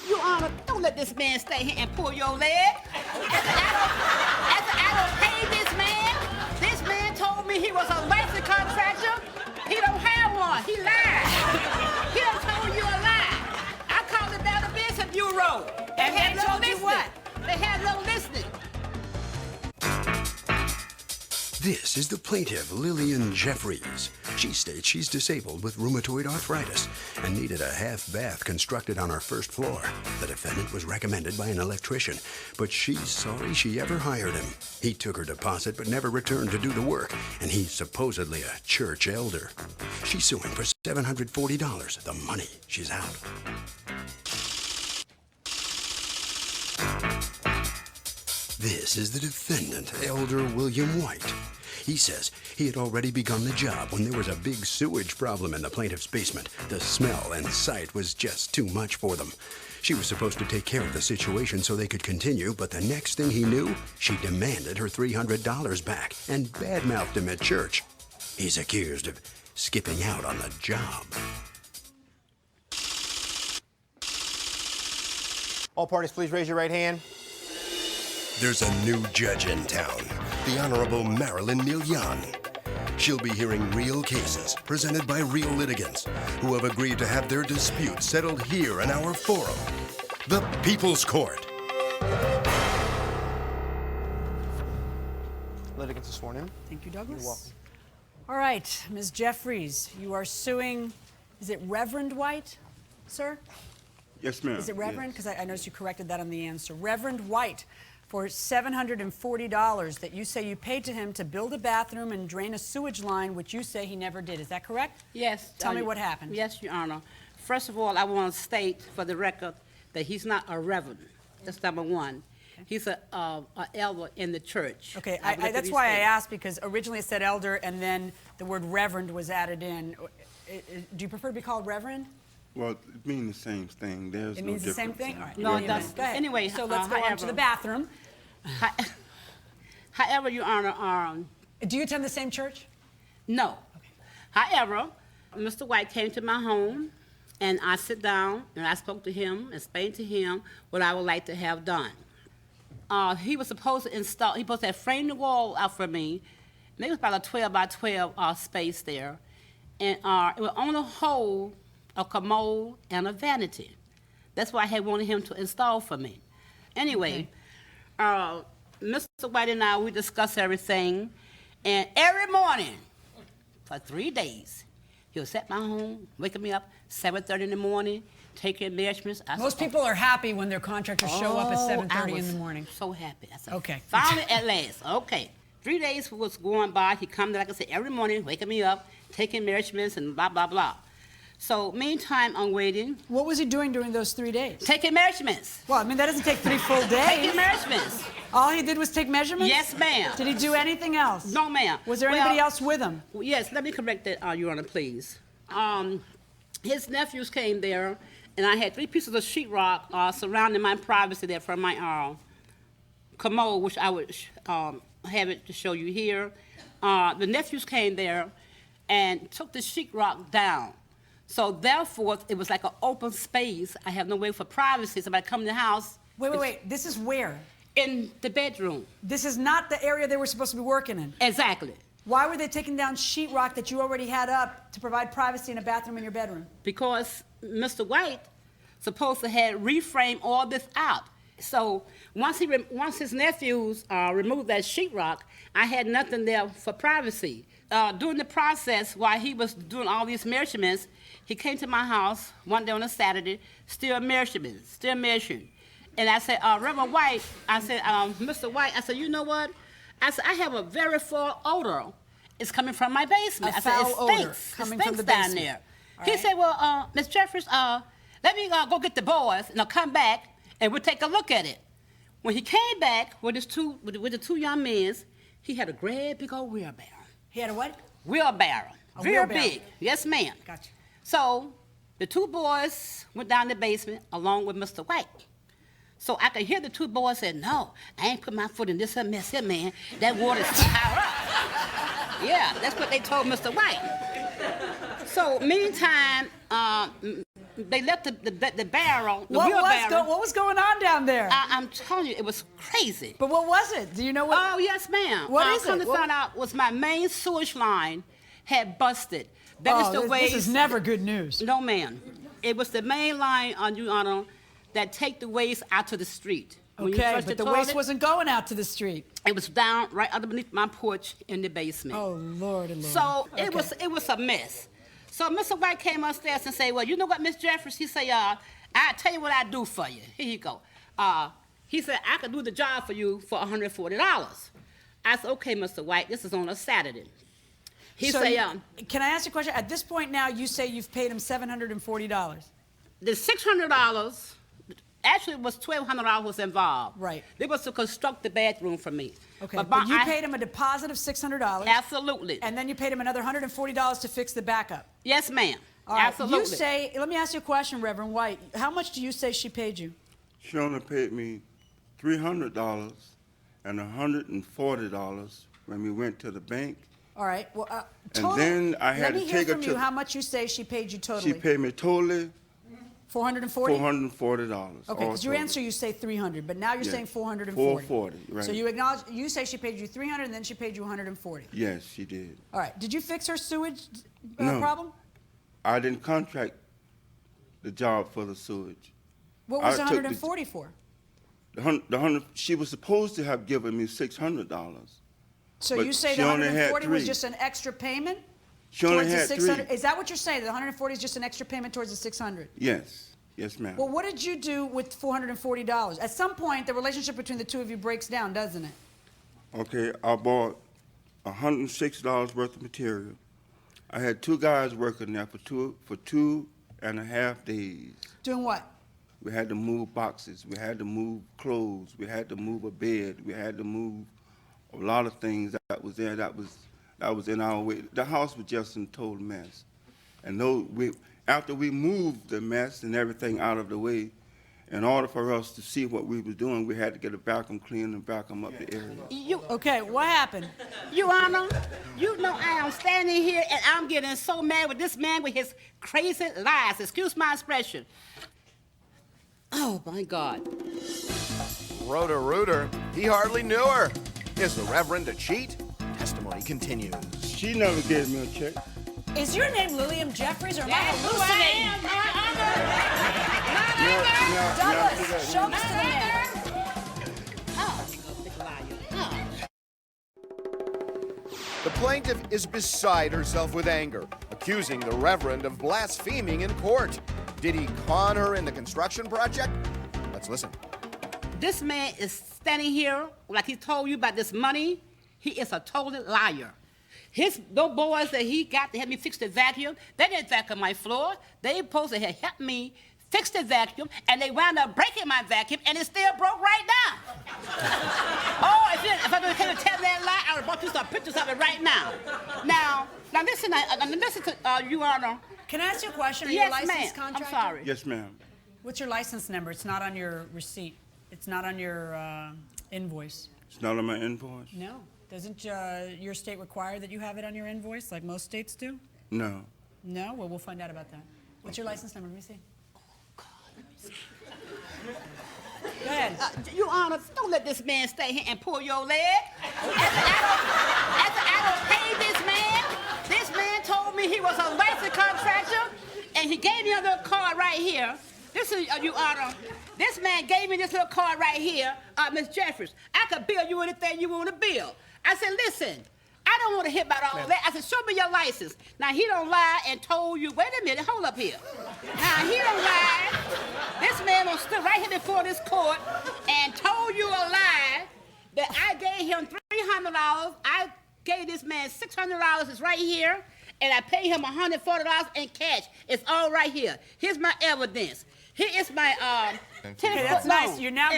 Your Honor, don't let this man stay here and pull your leg. After I don't pay this man told me he was a licensed contractor. He don't have one. He lied. He done told you a lie. I called the Better Business Bureau. And they told you what? They had no listening. This is the plaintiff, Lillian Jeffries. She states she's disabled with rheumatoid arthritis and needed a half bath constructed on her first floor. The defendant was recommended by an electrician, but she's sorry she ever hired him. He took her deposit but never returned to do the work, and he's supposedly a church elder. She's suing for $740, the money she's out. This is the defendant, Elder William White. He says he had already begun the job when there was a big sewage problem in the plaintiff's basement. The smell and sight was just too much for them. She was supposed to take care of the situation so they could continue, but the next thing he knew, she demanded her $300 back and badmouthed him at church. He's accused of skipping out on the job. All parties, please raise your right hand. There's a new judge in town, the Honorable Marilyn Milian. She'll be hearing real cases presented by real litigants who have agreed to have their disputes settled here in our forum, the People's Court. Litigants are sworn in. Thank you, Douglas. You're welcome. All right, Ms. Jeffries, you are suing, is it Reverend White, sir? Yes, ma'am. Is it Reverend? Because I noticed you corrected that on the answer. Reverend White, for $740 that you say you paid to him to build a bathroom and drain a sewage line, which you say he never did. Is that correct? Yes. Tell me what happened. Yes, Your Honor. First of all, I want to state for the record that he's not a reverend. That's number one. He's an elder in the church. Okay, that's why I asked, because originally it said elder and then the word reverend was added in. Do you prefer to be called reverend? Well, it means the same thing. There's It no means the same difference. thing? All right. No, Very it nice. doesn't. Go ahead. Anyway, so let's go on to however- the bathroom. However, Your Honor, Do you attend the same church? no. However, Mr. White came to my home, and I sit down, and I spoke to him, explained to him what I would like to have done. He was supposed to install, he was supposed to have framed the wall out for me. Maybe it was about a 12 by 12 space there. And it was on a hole, a commode, and a vanity. That's what I had wanted him to install for me. Anyway, Mr. White and I, we discussed everything. And every morning, for 3 days, he'll set my home, waking me up 7:30 in the morning, taking measurements. Most people are happy when their contractors show up at I 7:30 in was the morning. So happy. I said, Okay. Finally, at last. Okay. 3 days was going by. He come, like I said, every morning, waking me up, taking measurements, and blah, blah, blah. So, meantime, I'm waiting. What was he doing during those 3 days? Taking measurements. Well, I mean, that doesn't take 3 full days. Taking measurements. All he did was take measurements? Yes, ma'am. Did he do anything else? No, ma'am. Was there Well, anybody else with him? Yes, let me correct that, Your Honor, please. His nephews came there, and I had 3 pieces of sheetrock surrounding my privacy there from my commode, which I would have it to show you here. The nephews came there and took the sheetrock down. So therefore, it was like an open space. I have no way for privacy. Somebody come in the house. Wait. This is where? In the bedroom. This is not the area they were supposed to be working in. Exactly. Why were they taking down sheetrock that you already had up to provide privacy in a bathroom in your bedroom? Because Mr. White supposed to have reframed all this out. So once his nephews removed that sheetrock, I had nothing there for privacy. During the process, while he was doing all these measurements, he came to my house one day on a Saturday, still measuring. And I said, Reverend White, I said, Mr. White, I said, you know what? I said, I have a very foul odor. It's coming from my basement. A I said, foul it odor stinks. coming It from stinks the down basement. there. All He right. said, well, Ms. Jeffries, let me go get the boys, and I'll come back, and we'll take a look at it. When he came back with the 2 young men, he had a great big old wheelbarrow. He had a what? Wheelbarrow. A Real wheelbarrow. big. Yes, ma'am. Gotcha. So the 2 boys went down the basement along with Mr. White. So I could hear the 2 boys say, no, I ain't put my foot in this mess here, man. That water's power up. Yeah, that's what they told Mr. White. So meantime, they left the barrel, the What wheelbarrow. was going on down there? I'm telling you, it was crazy. But what was it? Do you know what? Oh, yes, ma'am. What is come it? to find out was my main sewage line had busted. That is the this waste. is never good news. No, ma'am. It was the main line, Your Honor, that take the waste out to the street. When you Okay, flush but the the waste toilet, wasn't going out to the street. It was down right underneath my porch in the basement. Oh, Lord, Lord. So Okay. it was a mess. So Mr. White came upstairs and said, well, you know what, Miss Jeffries? He said, I'll tell you what I do for you. Here you go. He said, I could do the job for you for $140. I said, okay, Mr. White, this is on a Saturday. He So said, can I ask you a question? At this point now, you say you've paid him $740. the $600, actually it was $1,200 was involved. Right. They was to construct the bathroom for me. Okay, but you paid him a deposit of $600. Absolutely. And then you paid him another $140 to fix the backup. Yes, ma'am. All right, Absolutely. You say, let me ask you a question, Reverend White. How much do you say she paid you? She only paid me $300 and $140 when we went to the bank. All right, well, then I had let to me take hear her from to- you how much you say she paid you totally. She paid me totally $440? $440. Okay, because your all answer you say 300, but now you're Yeah. saying 440. 440, right. So you acknowledge, you say she paid you 300 and then she paid you 140. Yes, she did. All right, did you fix her sewage No. problem? I didn't contract the job for the sewage. What was I took the- 140 for? She was supposed to have given me $600. So but you say she the only had 140 was three. just an extra payment? She only towards the had 600? three. Is that what you're saying? The 140 is just an extra payment towards the 600? Yes, yes, ma'am. Well, what did you do with $440? At some point, the relationship between the two of you breaks down, doesn't it? Okay, I bought $106 worth of material. I had two guys working there for 2.5 days. Doing what? We had to move boxes. We had to move clothes. We had to move a bed. We had to move a lot of things that was there that was in our way. The house was just in total mess. And after we moved the mess and everything out of the way, in order for us to see what we was doing, we had to get a vacuum clean and vacuum up the area. Okay, what happened? Your Honor, you know I am standing here and I'm getting so mad with this man with his crazy lies. Excuse my expression. Oh, my God. Roto-Rooter, he hardly knew her. Is the Reverend a cheat? Testimony continues. She never gave me a check. Is your name Lilliam Jeffries or am I That's who I hallucinating? am, Your Honor. Douglas, show us to the man. The plaintiff is beside herself with anger, accusing the Reverend of blaspheming in court. Did he con her in the construction project? Let's listen. This man is standing here like he told you about this money. He is a total liar. Those boys that he got to help me fix the vacuum, they didn't vacuum my floor. They supposed to have helped me fix the vacuum, and they wound up breaking my vacuum, and it still broke right now. Oh, if I was going to tell that lie, I would have brought you some pictures of it right now. Now listen to Your Honor. Can I ask you a question? Are you a Yes, licensed ma'am. contractor? I'm sorry. Yes, ma'am. What's your license number? It's not on your receipt. It's not on your invoice. It's not on my invoice? No. Doesn't your state require that you have it on your invoice like most states do? No. No? Well, we'll find out about that. What's your license number? Let me see. Go ahead. Your Honor, don't let this man stay here and pull your leg. After I don't pay this man told me he was a licensed contractor, and he gave me a little card right here. This is, Your Honor, this man gave me this little card right here, Miss Jeffries. I could bill you anything you want to bill. I said, listen, I don't want to hear about all that. I said, show me your license. Now, he don't lie and told you, wait a minute, hold up here. Now, he don't lie. This man was stood right here before this court and told you a lie that I gave him $300. I gave this man $600. It's right here. And I paid him $140 in cash. It's all right here. Here's my evidence. Here is my Okay, that's nice. You're now,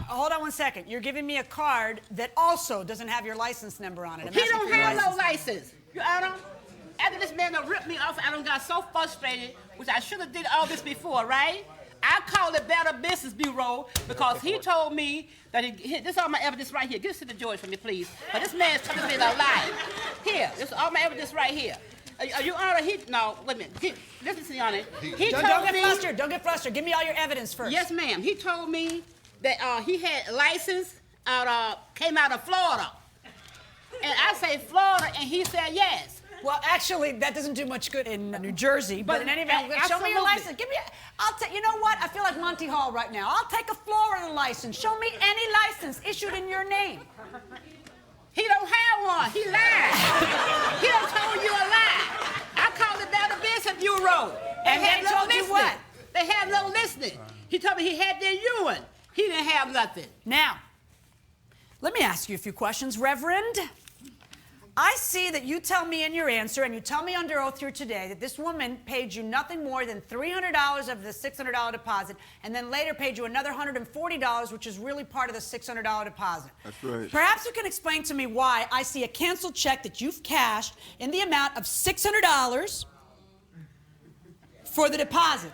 hold on one second. You're giving me a card that also doesn't have your license number on it. I'm He asking don't for your have no license. license. Your Honor, after this man done ripped me off, I done got so frustrated, which I should have did all this before, right? I called the Better Business Bureau because he told me that this is all my evidence right here. Give this to the George for me, please. But this man's telling me a lie. Here, this is all my evidence right here. Are you all right? No, wait a minute. Listen to me on it. He Don't told get me. flustered. Don't get flustered. Give me all your evidence first. Yes, ma'am. He told me that he had a license came out of Florida. And I say Florida, and he said yes. Well, actually, that doesn't do much good in New Jersey. But in any event, show me your license. Give me. You know what? I feel like Monty Hall right now. I'll take a Florida license. Show me any license issued in your name. He don't have one. He lied. He done told you a lie. I called the Better Business Bureau. And they told you what? They have no listening. He told me he had their urine. He didn't have nothing. Now, let me ask you a few questions, Reverend. I see that you tell me in your answer, and you tell me under oath here today, that this woman paid you nothing more than $300 of the $600 deposit, and then later paid you another $140, which is really part of the $600 deposit. That's right. Perhaps you can explain to me why I see a canceled check that you've cashed in the amount of $600 for the deposit,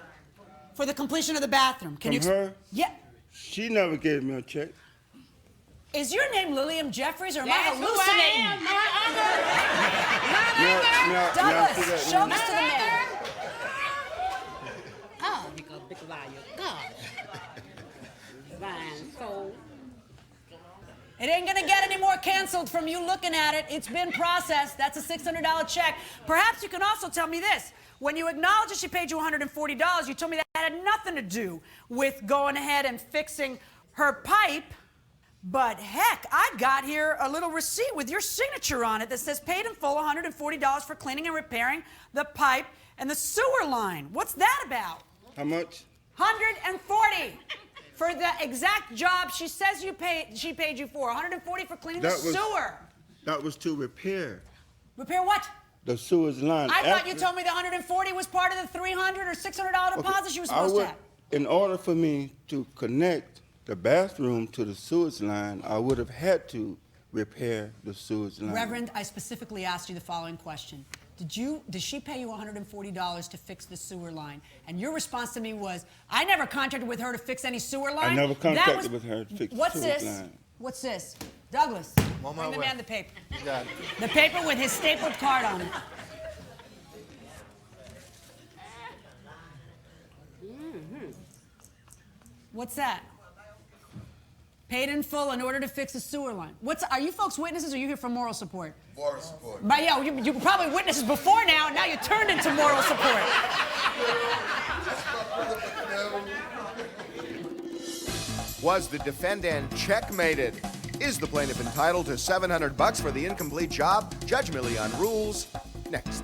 for the completion of the bathroom. Can From her? Yeah. She never gave me a check. Is your name Lilliam Jeffries, or am I That's who hallucinating? I am, my uncle. Douglas, show this to the man. Oh, you go big liar. God. Lying soul. It ain't gonna get any more canceled from you looking at it. It's been processed. That's a $600 check. Perhaps you can also tell me this. When you acknowledge that she paid you $140, you told me that had nothing to do with going ahead and fixing her pipe. But heck, I got here a little receipt with your signature on it that says paid in full $140 for cleaning and repairing the pipe and the sewer line. What's that about? How much? $140 for the exact job she says she paid you for. $140 for cleaning the sewer. That was to repair Repair what? the sewage line. I thought you told me the $140 was part of the $300 or $600 deposit she was supposed to have. In order for me to connect the bathroom to the sewage line, I would have had to repair the sewage line. Reverend, I specifically asked you the following question. Did she pay you $140 to fix the sewer line? And your response to me was, I never contracted with her to fix any sewer line. I never contracted with her to fix the sewage line. What's this? Douglas, On my bring the way. man the paper. You got it. The paper with his stapled card on it. What's that? Paid in full in order to fix a sewer line. Are you folks witnesses, or are you here for moral support? Moral support. But yeah, you were probably witnesses before now, and now you turned into moral support. Was the defendant checkmated? Is the plaintiff entitled to $700 for the incomplete job? Judge Millie on Rules, next.